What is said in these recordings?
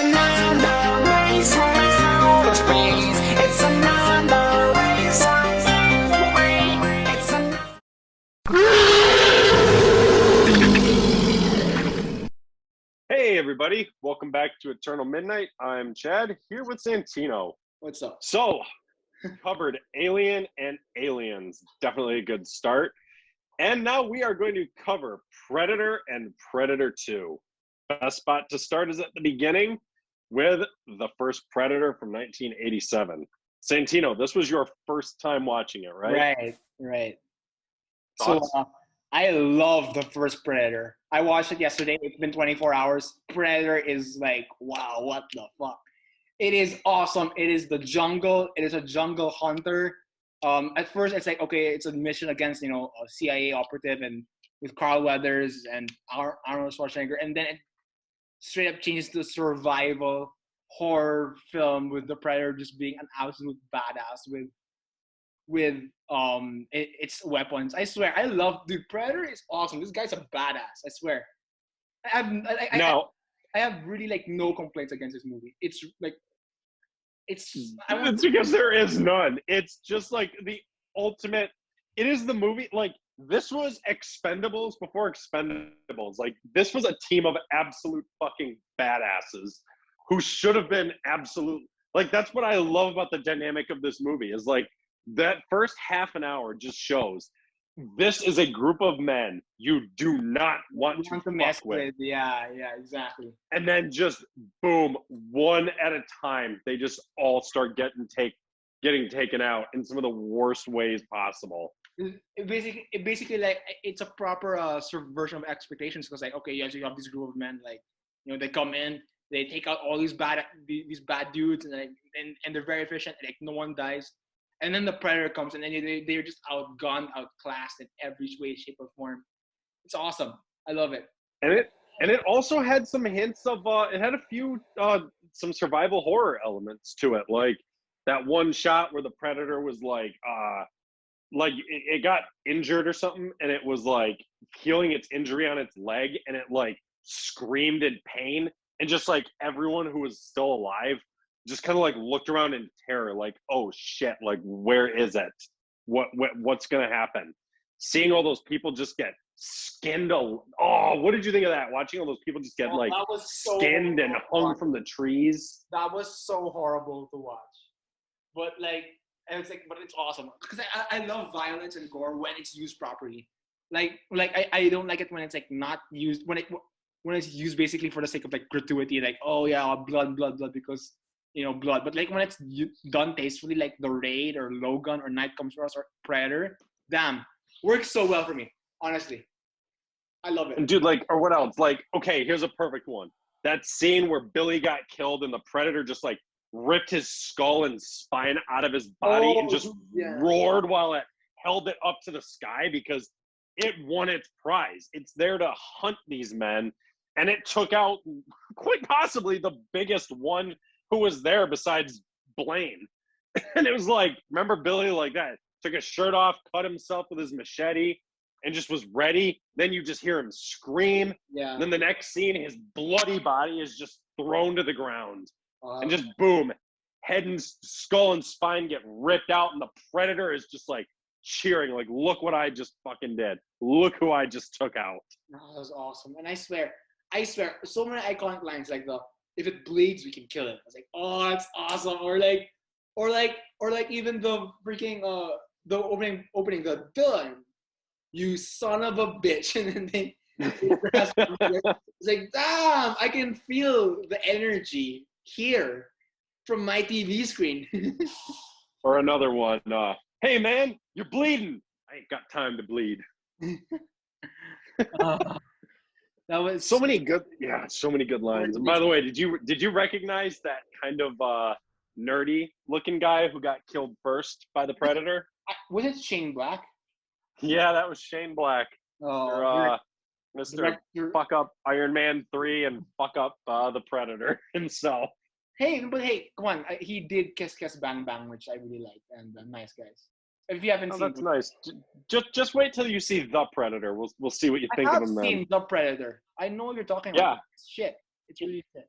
another race from outer space. It's another race away. It's another. Hey everybody, welcome back to Eternal Midnight. I'm Chad, here with Santino. What's up? So, covered Alien and Aliens, definitely a good start. And now we are going to cover Predator and Predator 2. Best spot to start is at the beginning with the first Predator from 1987. Santino, this was your first time watching it, right? Right. Thoughts? So I love the first Predator. I watched it yesterday. It's been 24 hours. Predator is like, wow, what the fuck? It is awesome. It is the jungle. It is a jungle hunter. At first, it's like, okay, it's a mission against, a CIA operative and with Carl Weathers and Arnold Schwarzenegger. And then it straight up changes to survival horror film with the Predator just being an absolute badass with its weapons. I swear, I love the Predator is awesome. This guy's a badass. I swear. I have really like no complaints against this movie. It's like it's because there is none. It's just like the ultimate. It is the movie. Like this was Expendables before Expendables. Like this was a team of absolute fucking badasses who should have been absolute. Like that's what I love about the dynamic of this movie is like that first half an hour just shows this is a group of men you do not want to mess with. Yeah, exactly. And then just boom, one at a time, they just all start getting taken out in some of the worst ways possible. It basically like it's a proper subversion of expectations because like okay, yes, you have this group of men like they come in, they take out all these bad dudes and they're very efficient and like no one dies. And then the Predator comes, and then they're just outgunned, outclassed in every way, shape, or form. It's awesome. I love it. And it also had some hints of it had a few some survival horror elements to it, like that one shot where the Predator was like it got injured or something, and it was like healing its injury on its leg, and it like screamed in pain, and just like everyone who was still alive just kind of like looked around in terror, like, oh shit, like where is it? What's gonna happen? Seeing all those people just get skinned. What did you think of that? Watching all those people just get like skinned and hung from the trees. That was so horrible to watch. But like, but it's awesome because I love violence and gore when it's used properly. Like I don't like it when it's like not used when it's used basically for the sake of like gratuity, like oh yeah, blood because. Blood. But like when it's done tastefully, like The Raid or Logan or Night Comes For Us or Predator, damn, works so well for me. Honestly, I love it. And dude, like, or what else? Like, okay, here's a perfect one. That scene where Billy got killed and the Predator just like ripped his skull and spine out of his body and just roared while it held it up to the sky because it won its prize. It's there to hunt these men, and it took out quite possibly the biggest one who was there besides Blaine. And it was like, remember Billy like that? Took his shirt off, cut himself with his machete, and just was ready. Then you just hear him scream. Yeah. And then the next scene, his bloody body is just thrown to the ground. And just boom, head and skull and spine get ripped out, and the Predator is just like cheering, like, look what I just fucking did. Look who I just took out. Oh, that was awesome. And I swear, so many iconic lines like if it bleeds, we can kill it. I was like, oh, that's awesome. Or like even the freaking the opening the done, you son of a bitch, and then it's like, damn, I can feel the energy here from my TV screen. Or another one, hey man, you're bleeding. I ain't got time to bleed. That was so many good lines. And by the way, did you recognize that kind of nerdy looking guy who got killed first by the Predator? Was it Shane Black? Yeah, that was Shane Black. Oh, Mr. Fuck up Iron Man 3 and fuck up the Predator himself. Hey, come on. He did Kiss Kiss Bang Bang, which I really liked, and Nice Guys. If you haven't seen that's nice. Just wait till you see The Predator. We'll see what you think of him then. I have seen The Predator. I know what you're talking about. Shit. It's really shit.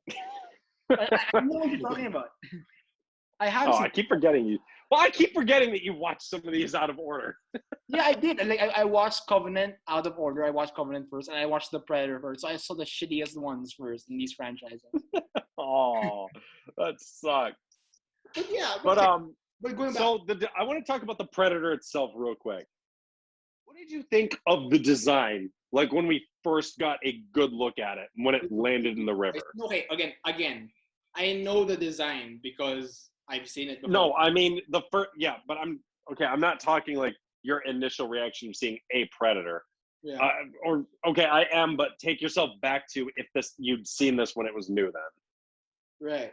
I know what you're talking about. I have Oh, seen. I keep forgetting you. Well, I keep forgetting that you watched some of these out of order. Yeah, I did. Like I watched Covenant out of order. I watched Covenant first, and I watched The Predator first. So I saw the shittiest ones first in these franchises. Oh, that sucks. But yeah, But but going back, so I want to talk about the Predator itself real quick. What did you think of the design? Like when we first got a good look at it when it landed in the river. okay, again, I know the design because I've seen it before. No, I mean the first. Yeah, but I'm not talking like your initial reaction of seeing a Predator. Yeah. Or okay, I am, but take yourself back to if you'd seen this when it was new then. Right.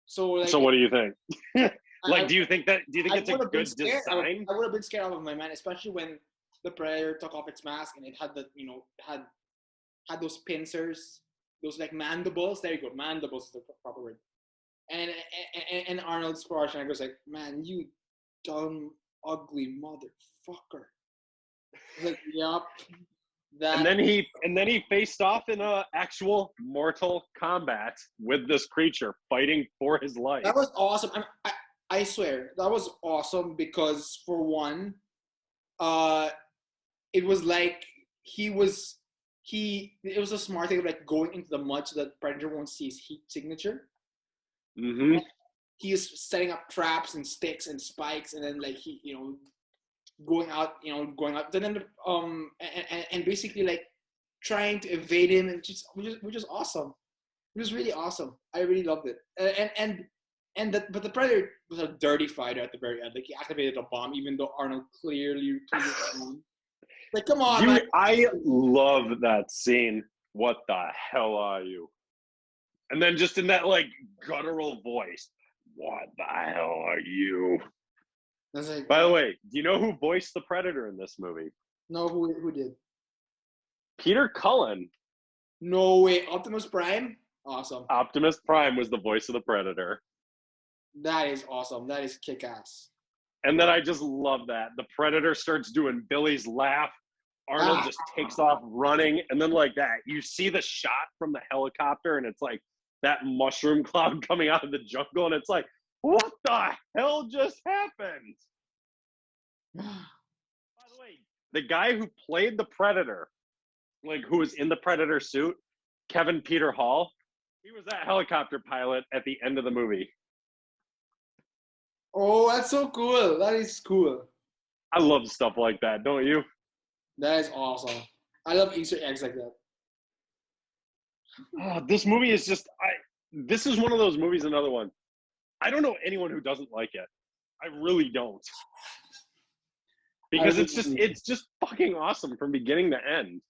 So like, So what do you think? I- do you think it's a would've been good scared. design? I would have been scared out of my mind, especially when the Predator took off its mask and it had had those pincers, those like mandibles. There you go, mandibles is the proper word. And Arnold's portion, I was like, man, you dumb, ugly motherfucker. I was like, yup. And then he faced off in a actual mortal combat with this creature fighting for his life. That was awesome. I swear that was awesome because for one, it was like it was a smart thing of like going into the mud so that Predator won't see his heat signature. Mm-hmm. He is setting up traps and sticks and spikes, and then like he going out, then and basically like trying to evade him, and which is awesome. It was really awesome. I really loved it. But the Predator was a dirty fighter at the very end. Like he activated a bomb, even though Arnold clearly like, come on, man. I love that scene. What the hell are you? And then just in that like guttural voice, what the hell are you? Like, by the way, do you know who voiced the Predator in this movie? No, who did? Peter Cullen. No way. Optimus Prime? Awesome. Optimus Prime was the voice of the Predator. That is awesome. That is kick-ass. And then I just love that. The Predator starts doing Billy's laugh. Arnold just takes off running. And then like that, you see the shot from the helicopter and it's like that mushroom cloud coming out of the jungle. And it's like, what the hell just happened? By the way, the guy who played the Predator, like who was in the Predator suit, Kevin Peter Hall, he was that helicopter pilot at the end of the movie. Oh, that's so cool. That is cool. I love stuff like that, don't you? That is awesome. I love Easter eggs like that. Oh, this movie is just this is one of those movies, another one. I don't know anyone who doesn't like it. I really don't. Because it's just fucking awesome from beginning to end.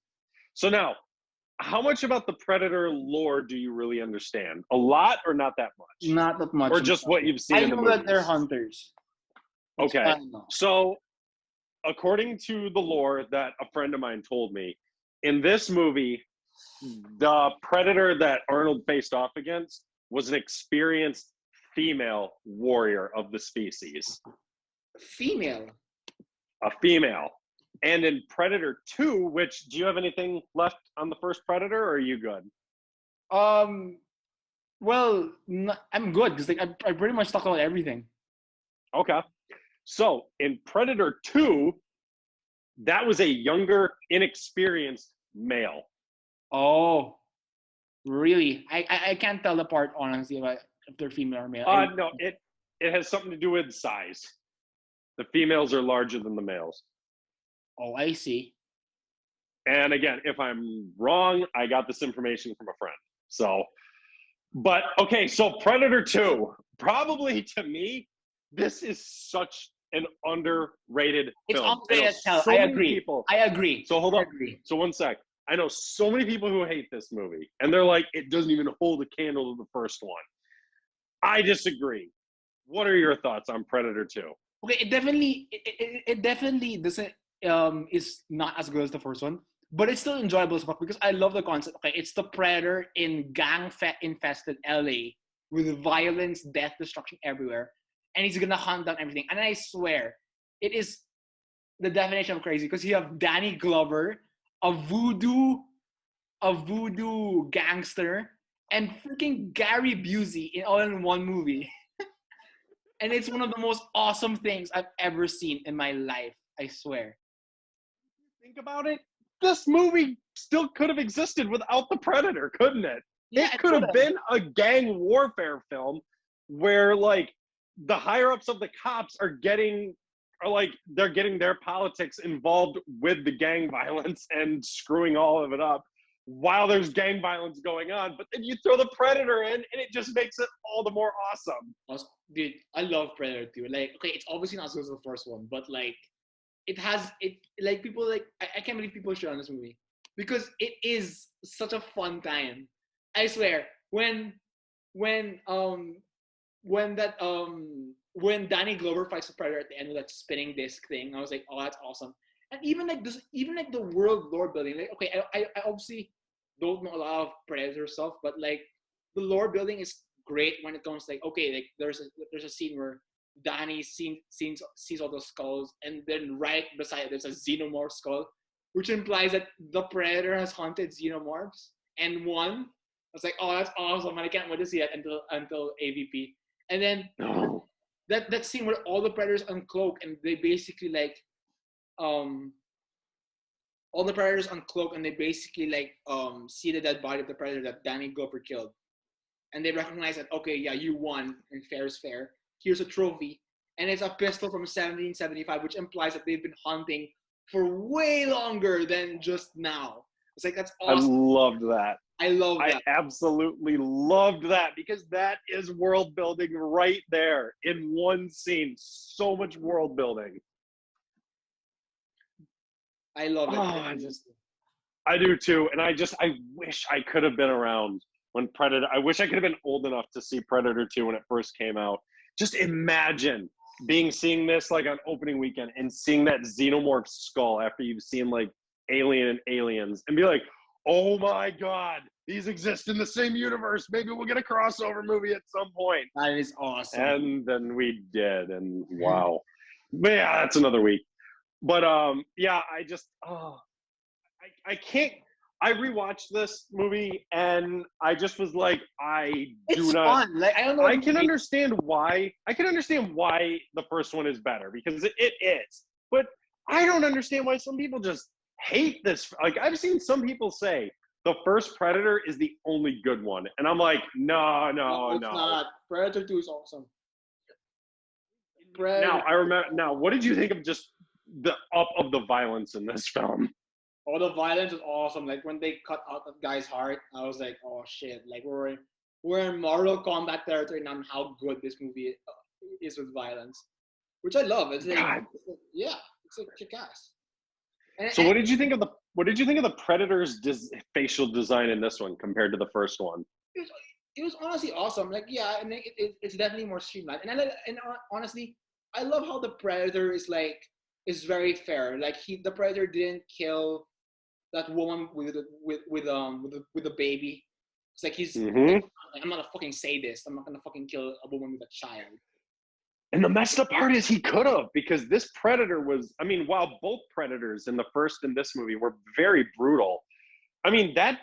So now, how much about the Predator lore do you really understand? A lot or not that much? Not that much. Or just what you've seen in the movies? I know that they're hunters. Okay. So, according to the lore that a friend of mine told me, in this movie, the Predator that Arnold faced off against was an experienced female warrior of the species. Female? A female. And in Predator 2, which, do you have anything left on the first Predator, or are you good? Well, I'm good, because like, I pretty much talked about everything. Okay. So, in Predator 2, that was a younger, inexperienced male. Oh, really? I can't tell apart, honestly, if they're female or male. No, it has something to do with size. The females are larger than the males. Oh, I see. And again, if I'm wrong, I got this information from a friend. So, but okay, so Predator 2, probably to me, this is such an underrated film. I agree. I agree. So hold on. Agree. So one sec. I know so many people who hate this movie, and they're like, it doesn't even hold a candle to the first one. I disagree. What are your thoughts on Predator 2? Okay, it definitely doesn't is not as good as the first one, but it's still enjoyable as fuck because I love the concept. Okay, it's the Predator in gang-infested LA with violence, death, destruction everywhere, and he's gonna hunt down everything. And I swear, it is the definition of crazy because you have Danny Glover, a voodoo gangster, and freaking Gary Busey all in one movie. And it's one of the most awesome things I've ever seen in my life. I swear. Think about it. This movie still could have existed without the Predator, couldn't it? Yeah, It could have been a gang warfare film where like the higher ups of the cops they're getting their politics involved with the gang violence and screwing all of it up while there's gang violence going on. But then you throw the Predator in and it just makes it all the more awesome. Dude, I love Predator 2. Like, okay, it's obviously not as good as the first one, but like it has it like people like I can't believe people shit on this movie because it is such a fun time. I swear, when that when Danny Glover fights the Predator at the end with that spinning disc thing, I was like, oh, that's awesome. And even like the world lore building, like okay, I obviously don't know a lot of Predator stuff, but like the lore building is great when it comes to, like okay, like there's a scene where Danny sees all the skulls, and then right beside it, there's a xenomorph skull, which implies that the Predator has hunted xenomorphs and won. I was like, oh, that's awesome, and I can't wait to see that until AVP. And then that scene where all the Predators uncloak and they basically like all the Predators uncloak and they basically like see the dead body of the Predator that Danny Glover killed, and they recognize that okay, yeah, you won and fair is fair. Here's a trophy, and it's a pistol from 1775, which implies that they've been hunting for way longer than just now. It's like that's awesome. I loved that. I love that. I absolutely loved that because that is world building right there in one scene. So much world building. I love it. I do too, and I wish I could have been around when Predator. I wish I could have been old enough to see Predator 2 when it first came out. Just imagine seeing this like on opening weekend and seeing that xenomorph skull after you've seen like Alien and Aliens and be like, oh my God, these exist in the same universe. Maybe we'll get a crossover movie at some point. That is awesome. And then we did, and wow. But yeah, that's another week. But yeah, I can't. I rewatched this movie and I just was like, It's fun. Like I don't know. I can understand why. I can understand why the first one is better because it is. But I don't understand why some people just hate this. Like I've seen some people say the first Predator is the only good one, and I'm like, no, it's not. Predator 2 is awesome. Now I remember. Now, what did you think of just the up of the violence in this film? Oh, the violence is awesome. Like when they cut out that guy's heart, I was like, oh shit! Like we're in Mortal Kombat territory now. How good this movie is with violence, which I love. It's like, it's like kick-ass. So what did you think of the Predator's facial design in this one compared to the first one? It was honestly awesome. Like yeah, I mean it's definitely more streamlined. And honestly, I love how the Predator is very fair. Like the Predator didn't kill that woman with the baby. It's like he's like, I'm not gonna fucking say this. I'm not gonna fucking kill a woman with a child. And the messed up part is he could have, because this Predator was, I mean, while both Predators in the first and this movie were very brutal, I mean, that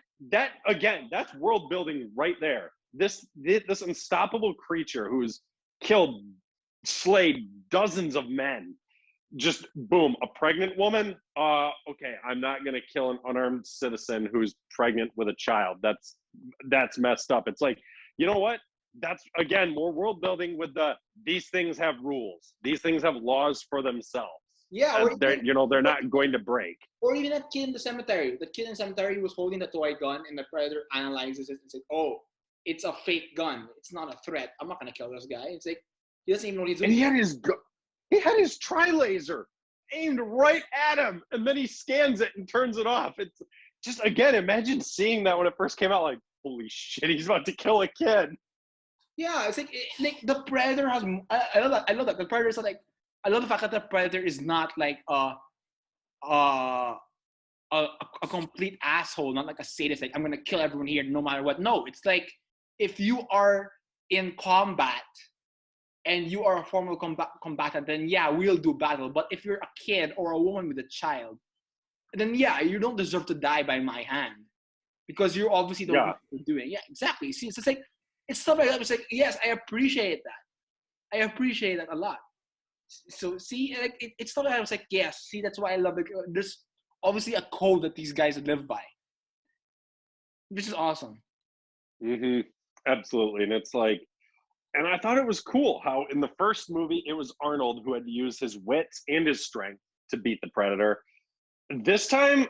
again, that's world building right there. This unstoppable creature who's slayed dozens of men, just boom, a pregnant woman. Okay, I'm not gonna kill an unarmed citizen who's pregnant with a child. That's messed up. It's like, you know what? That's again more world building with these things have rules. These things have laws for themselves. Yeah, they're not going to break. Or even that kid in the cemetery. The kid in the cemetery was holding the toy gun, and the Predator analyzes it and says, "Oh, it's a fake gun. It's not a threat. I'm not gonna kill this guy." It's like he doesn't even know what he's doing. And he had his tri-laser aimed right at him, and then he scans it and turns it off. It's just, again, imagine seeing that when it first came out. Like, holy shit, he's about to kill a kid. Yeah, it's like the Predator has. I love that. I love that the Predator is like. I love the fact that the Predator is not like a complete asshole, not like a sadist. Like I'm gonna kill everyone here no matter what. No, it's like if you are in combat and you are a formal combatant, then yeah, we'll do battle. But if you're a kid or a woman with a child, then yeah, you don't deserve to die by my hand. because you obviously don't know what you're doing. Yeah, exactly. See, it's just like it's stuff like that. It's like yes, I appreciate that. I appreciate that a lot. So see, like it's stuff like that. I was like yes, see, that's why I love it. There's obviously a code that these guys live by, which is awesome. Absolutely. And it's like, and I thought it was cool how in the first movie it was Arnold who had to use his wits and his strength to beat the Predator. This time,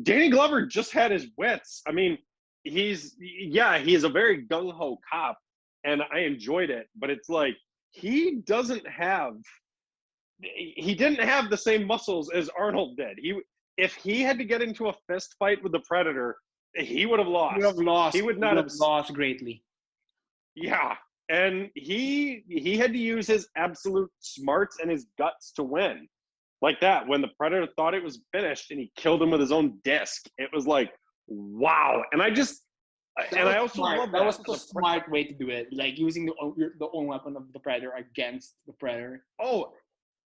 Danny Glover just had his wits. I mean, he's a very gung ho cop, and I enjoyed it. But it's like he didn't have the same muscles as Arnold did. If he had to get into a fist fight with the Predator, he would have lost. He would have lost. He would not have lost greatly. Yeah, and he had to use his absolute smarts and his guts to win. Like that, when the Predator thought it was finished and he killed him with his own disc, it was like, wow. And I also love that. That was a smart way to do it, like using the own weapon of the Predator against the Predator. Oh,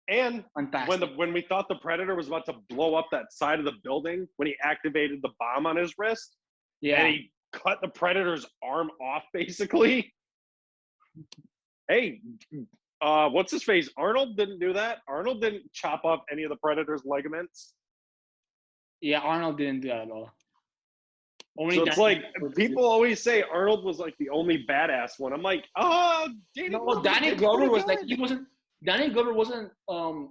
and fantastic. when we thought the Predator was about to blow up that side of the building, when he activated the bomb on his wrist, and he cut the Predator's arm off, basically. Hey, what's his face? Arnold didn't do that. Arnold didn't chop off any of the Predator's ligaments. Yeah, Arnold didn't do that at all. So it's like people always say Arnold was like the only badass one. I'm like, Danny Glover was like Danny Glover wasn't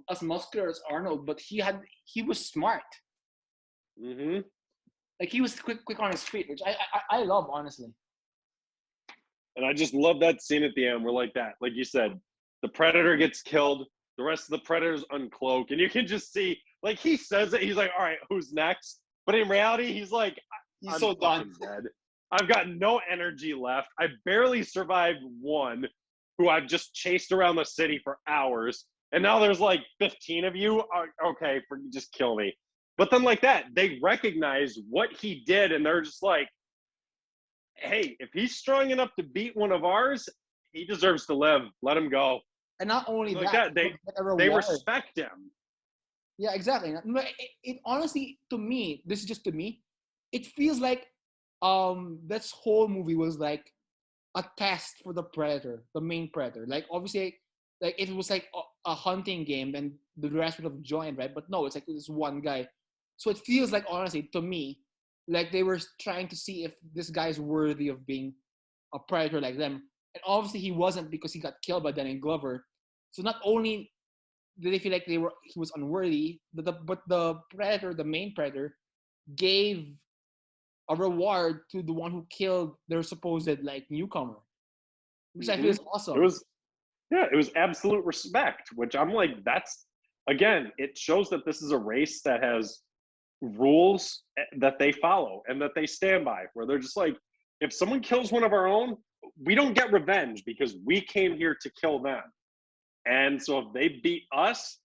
as muscular as Arnold, but he was smart. Like he was quick on his feet, which I love, honestly. And I just love that scene at the end where, like you said, the Predator gets killed, the rest of the Predators uncloak, and you can just see, like, he says it, he's like, all right, who's next? But in reality, he's like, I'm so done. Dead. I've got no energy left. I barely survived one who I've just chased around the city for hours, and now there's like 15 of you. Okay, just kill me. But then like that, they recognize what he did, and they're just like, hey, if he's strong enough to beat one of ours, he deserves to live. Let him go. And not only like that, they respect him. Yeah, exactly. It honestly, to me, this is just to me, it feels like this whole movie was like a test for the Predator, the main Predator. Like obviously, like if it was like a hunting game, then the rest would have joined, right? But no, it's like this one guy. So it feels like, honestly, to me, like they were trying to see if this guy's worthy of being a Predator like them. And obviously he wasn't, because he got killed by Danny Glover. So not only did they feel like he was unworthy, but the Predator, the main Predator, gave a reward to the one who killed their supposed like newcomer, which I feel is awesome. It was absolute respect, which I'm like, that's, again, it shows that this is a race that has rules that they follow and that they stand by, where they're just like, if someone kills one of our own, we don't get revenge because we came here to kill them. And so if they beat us,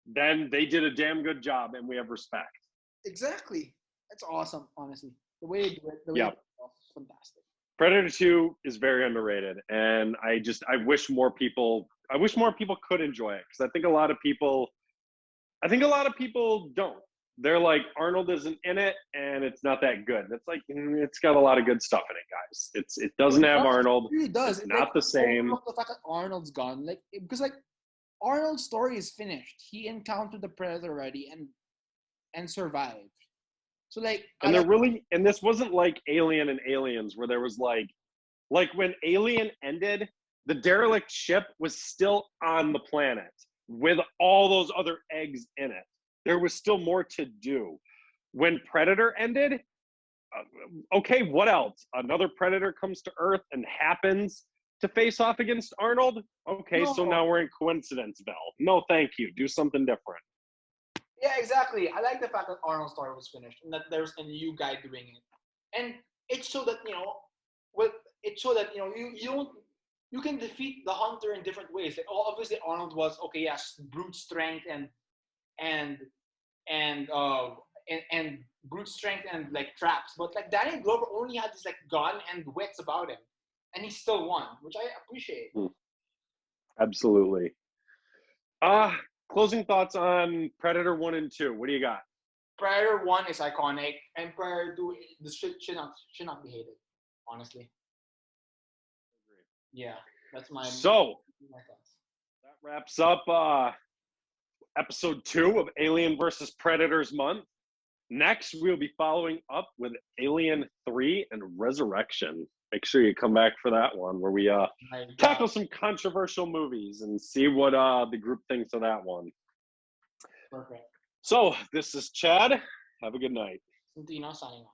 then they did a damn good job and we have respect. Exactly. That's awesome, honestly. The way they do it, is fantastic. Predator 2 is very underrated, and I wish more people could enjoy it, because I think a lot of people don't. They're like, Arnold isn't in it and it's not that good. It's like, it's got a lot of good stuff in it, guys. It doesn't have Arnold. It really does. It's not the same. The fact that Arnold's gone, like, because like Arnold's story is finished. He encountered the Predator already and survived. So like, and and this wasn't like Alien and Aliens, where there was like when Alien ended, the derelict ship was still on the planet with all those other eggs in it. There was still more to do. When Predator ended, okay, what else? Another Predator comes to Earth and happens to face off against Arnold? Okay, So now we're in Coincidenceville. No, thank you. Do something different. Yeah, exactly. I like the fact that Arnold's story was finished and that there's a new guy doing it. And it showed that, you can defeat the Hunter in different ways. Like, obviously Arnold was, okay, yes, brute strength and brute strength and like traps, but like Danny Glover only had this like gun and wits about him, and he still won, which I appreciate. Absolutely. Closing thoughts on Predator 1 and 2. What do you got? Predator 1 is iconic, and Predator 2 should not be hated, honestly. Yeah, that's my thoughts. That wraps up episode 2 of Alien versus Predators month. Next, we'll be following up with Alien 3 and Resurrection. Make sure you come back for that one, where we tackle some controversial movies and see what the group thinks of that one. Perfect. So, this is Chad. Have a good night. Santino signing off.